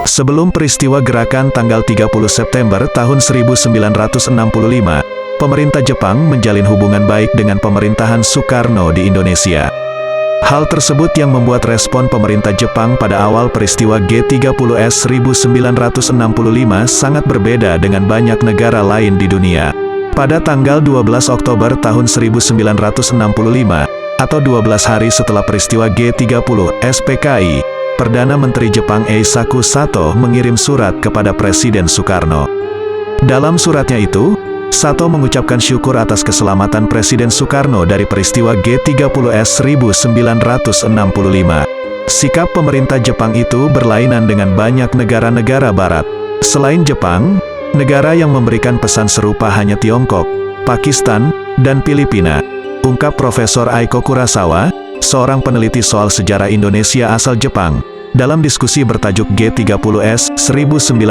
Sebelum peristiwa gerakan tanggal 30 September tahun 1965, pemerintah Jepang menjalin hubungan baik dengan pemerintahan Soekarno di Indonesia. Hal tersebut yang membuat respon pemerintah Jepang pada awal peristiwa G30S 1965 sangat berbeda dengan banyak negara lain di dunia. Pada tanggal 12 Oktober tahun 1965, atau 12 hari setelah peristiwa G30S PKI, Perdana Menteri Jepang Eisaku Sato mengirim surat kepada Presiden Soekarno. Dalam suratnya itu, Sato mengucapkan syukur atas keselamatan Presiden Soekarno dari peristiwa G30S 1965. Sikap pemerintah Jepang itu berlainan dengan banyak negara-negara barat. Selain Jepang, negara yang memberikan pesan serupa hanya Tiongkok, Pakistan, dan Filipina, ungkap Profesor Aiko Kurosawa, seorang peneliti soal sejarah Indonesia asal Jepang, dalam diskusi bertajuk G30S 1965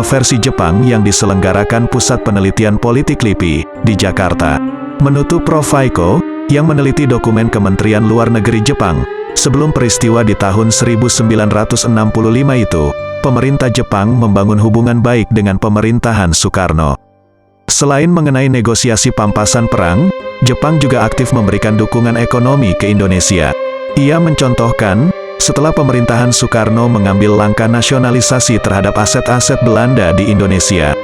versi Jepang yang diselenggarakan Pusat Penelitian Politik LIPI di Jakarta. Menurut Prof. Aiko, yang meneliti dokumen Kementerian Luar Negeri Jepang, sebelum peristiwa di tahun 1965 itu, pemerintah Jepang membangun hubungan baik dengan pemerintahan Soekarno. Selain mengenai negosiasi pampasan perang, Jepang juga aktif memberikan dukungan ekonomi ke Indonesia. Ia mencontohkan, setelah pemerintahan Soekarno mengambil langkah nasionalisasi terhadap aset-aset Belanda di Indonesia.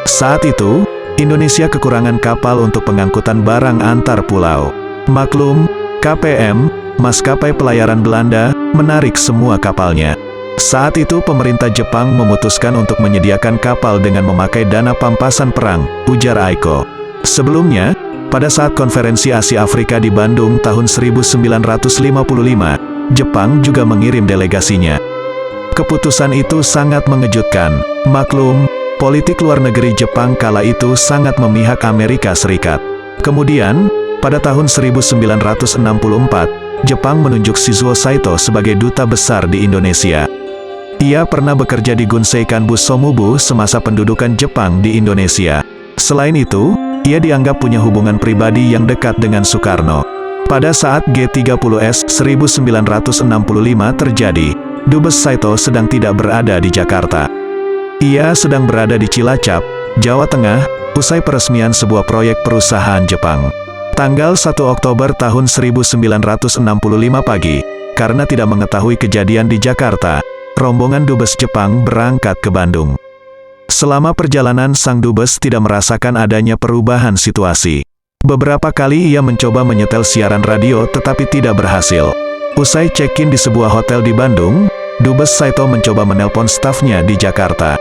Saat itu, Indonesia kekurangan kapal untuk pengangkutan barang antar pulau. Maklum, KPM, maskapai pelayaran Belanda, menarik semua kapalnya. Saat itu pemerintah Jepang memutuskan untuk menyediakan kapal dengan memakai dana pampasan perang, ujar Aiko. Sebelumnya, pada saat konferensi Asia Afrika di Bandung tahun 1955, Jepang juga mengirim delegasinya. Keputusan itu sangat mengejutkan. Maklum, politik luar negeri Jepang kala itu sangat memihak Amerika Serikat. Kemudian, pada tahun 1964, Jepang menunjuk Shizuo Saito sebagai duta besar di Indonesia. Ia pernah bekerja di Gunseikan Bussomubu semasa pendudukan Jepang di Indonesia. Selain itu, ia dianggap punya hubungan pribadi yang dekat dengan Soekarno. Pada saat G30S 1965 terjadi, Dubes Saito sedang tidak berada di Jakarta. Ia sedang berada di Cilacap, Jawa Tengah, usai peresmian sebuah proyek perusahaan Jepang. Tanggal 1 Oktober tahun 1965 pagi, karena tidak mengetahui kejadian di Jakarta, rombongan Dubes Jepang berangkat ke Bandung. Selama perjalanan sang Dubes tidak merasakan adanya perubahan situasi. Beberapa kali ia mencoba menyetel siaran radio tetapi tidak berhasil. Usai check-in di sebuah hotel di Bandung, Dubes Saito mencoba menelpon stafnya di Jakarta.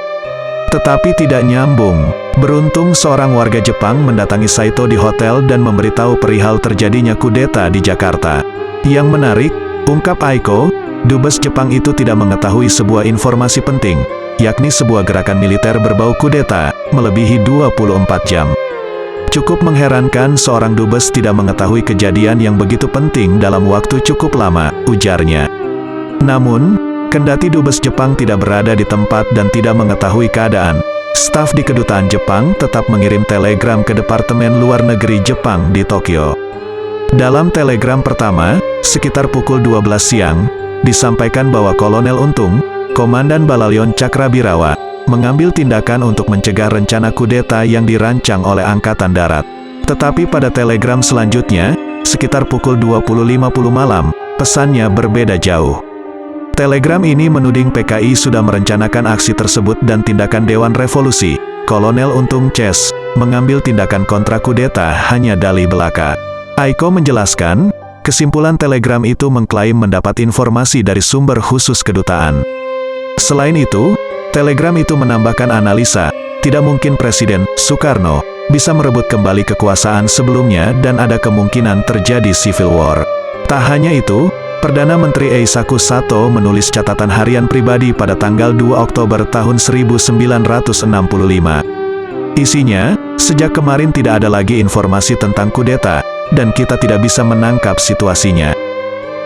Tetapi tidak nyambung. Beruntung seorang warga Jepang mendatangi Saito di hotel dan memberitahu perihal terjadinya kudeta di Jakarta. Yang menarik, ungkap Aiko, Dubes Jepang itu tidak mengetahui sebuah informasi penting, yakni sebuah gerakan militer berbau kudeta, melebihi 24 jam. Cukup mengherankan seorang Dubes tidak mengetahui kejadian yang begitu penting dalam waktu cukup lama, ujarnya. Namun, kendati Dubes Jepang tidak berada di tempat dan tidak mengetahui keadaan, staf di kedutaan Jepang tetap mengirim telegram ke Departemen Luar Negeri Jepang di Tokyo. Dalam telegram pertama, sekitar pukul 12 siang, disampaikan bahwa Kolonel Untung, Komandan Batalyon Cakrabirawa, mengambil tindakan untuk mencegah rencana kudeta yang dirancang oleh Angkatan Darat. Tetapi pada telegram selanjutnya, sekitar pukul 20.50 malam, pesannya berbeda jauh. Telegram ini menuding PKI sudah merencanakan aksi tersebut dan tindakan Dewan Revolusi, Kolonel Untung Ces, mengambil tindakan kontra kudeta hanya dalih belaka. Aiko menjelaskan, kesimpulan telegram itu mengklaim mendapat informasi dari sumber khusus kedutaan. Selain itu, telegram itu menambahkan analisa, tidak mungkin Presiden Soekarno bisa merebut kembali kekuasaan sebelumnya dan ada kemungkinan terjadi civil war. Tak hanya itu, Perdana Menteri Eisaku Sato menulis catatan harian pribadi pada tanggal 2 Oktober tahun 1965. Isinya, sejak kemarin tidak ada lagi informasi tentang kudeta, dan kita tidak bisa menangkap situasinya.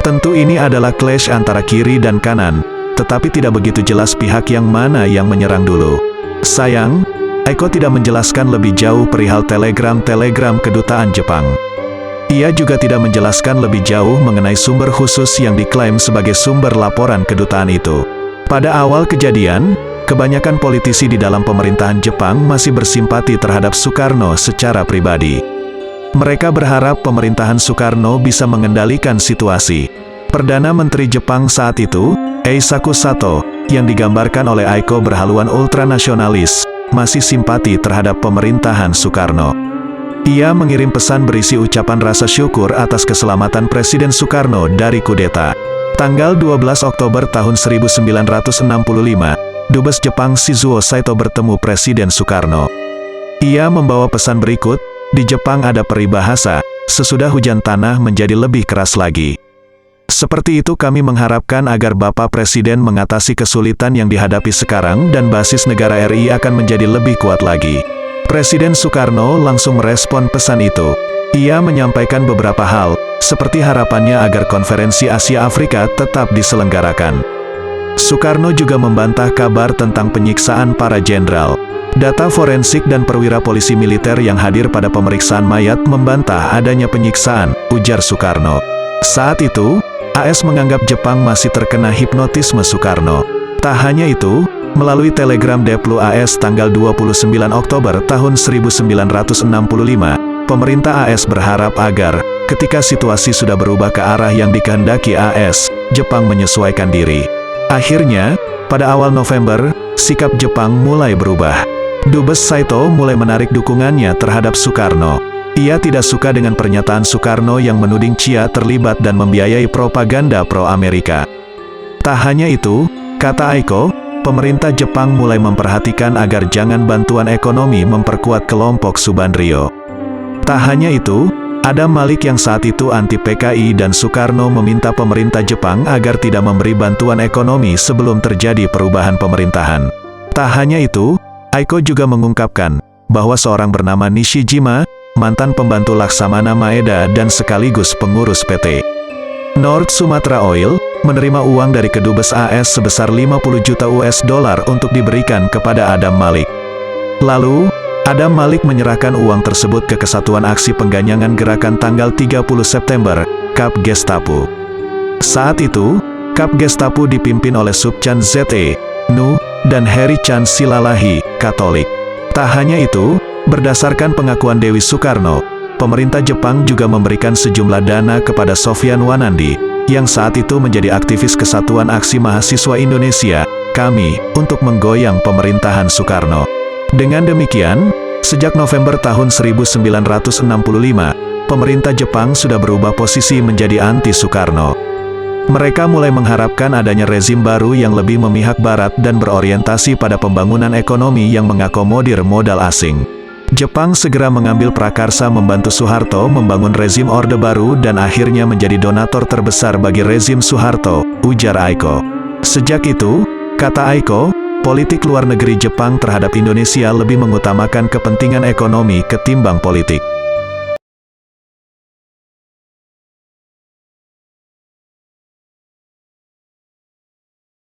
Tentu ini adalah clash antara kiri dan kanan, tetapi tidak begitu jelas pihak yang mana yang menyerang dulu. Sayang, Aiko tidak menjelaskan lebih jauh perihal telegram kedutaan Jepang. Ia juga tidak menjelaskan lebih jauh mengenai sumber khusus yang diklaim sebagai sumber laporan kedutaan itu. Pada awal kejadian, kebanyakan politisi di dalam pemerintahan Jepang masih bersimpati terhadap Soekarno secara pribadi. Mereka berharap pemerintahan Soekarno bisa mengendalikan situasi. Perdana Menteri Jepang saat itu, Eisaku Sato, yang digambarkan oleh Aiko berhaluan ultranasionalis, masih simpati terhadap pemerintahan Soekarno. Ia mengirim pesan berisi ucapan rasa syukur atas keselamatan Presiden Soekarno dari kudeta. Tanggal 12 Oktober tahun 1965, Dubes Jepang Shizuo Saito bertemu Presiden Soekarno. Ia membawa pesan berikut, di Jepang ada peribahasa, sesudah hujan tanah menjadi lebih keras lagi. Seperti itu kami mengharapkan agar Bapak Presiden mengatasi kesulitan yang dihadapi sekarang dan basis negara RI akan menjadi lebih kuat lagi. Presiden Soekarno langsung merespon pesan itu. Ia menyampaikan beberapa hal, seperti harapannya agar konferensi Asia Afrika tetap diselenggarakan. Soekarno juga membantah kabar tentang penyiksaan para jenderal. Data forensik dan perwira polisi militer yang hadir pada pemeriksaan mayat membantah adanya penyiksaan, ujar Soekarno. Saat itu, AS menganggap Jepang masih terkena hipnotisme Soekarno. Tak hanya itu, melalui telegram Deplu AS tanggal 29 Oktober tahun 1965, pemerintah AS berharap agar, ketika situasi sudah berubah ke arah yang dikehendaki AS, Jepang menyesuaikan diri. Akhirnya, pada awal November, sikap Jepang mulai berubah. Dubes Saito mulai menarik dukungannya terhadap Soekarno. Ia tidak suka dengan pernyataan Soekarno yang menuding Chia terlibat dan membiayai propaganda pro-Amerika. Tak hanya itu, kata Aiko, pemerintah Jepang mulai memperhatikan agar jangan bantuan ekonomi memperkuat kelompok Subandrio. Tak hanya itu, Adam Malik yang saat itu anti PKI dan Soekarno meminta pemerintah Jepang agar tidak memberi bantuan ekonomi sebelum terjadi perubahan pemerintahan. Tak hanya itu, Aiko juga mengungkapkan bahwa seorang bernama Nishijima, mantan pembantu Laksamana Maeda dan sekaligus pengurus PT North Sumatra Oil, menerima uang dari kedubes AS sebesar 50 juta US dollar untuk diberikan kepada Adam Malik. Lalu, Adam Malik menyerahkan uang tersebut ke Kesatuan Aksi Pengganyangan Gerakan tanggal 30 September, Kap Gestapo. Saat itu, Kap Gestapo dipimpin oleh Subchan Z.E. Nu, dan Heri Chan Silalahi, Katolik. Tak hanya itu, berdasarkan pengakuan Dewi Soekarno, pemerintah Jepang juga memberikan sejumlah dana kepada Sofyan Wanandi, yang saat itu menjadi aktivis Kesatuan Aksi Mahasiswa Indonesia, KAMI, untuk menggoyang pemerintahan Soekarno. Dengan demikian, sejak November tahun 1965, pemerintah Jepang sudah berubah posisi menjadi anti-Soekarno. Mereka mulai mengharapkan adanya rezim baru yang lebih memihak Barat dan berorientasi pada pembangunan ekonomi yang mengakomodir modal asing. Jepang segera mengambil prakarsa membantu Soeharto membangun rezim Orde Baru dan akhirnya menjadi donatur terbesar bagi rezim Soeharto, ujar Aiko. Sejak itu, kata Aiko, politik luar negeri Jepang terhadap Indonesia lebih mengutamakan kepentingan ekonomi ketimbang politik.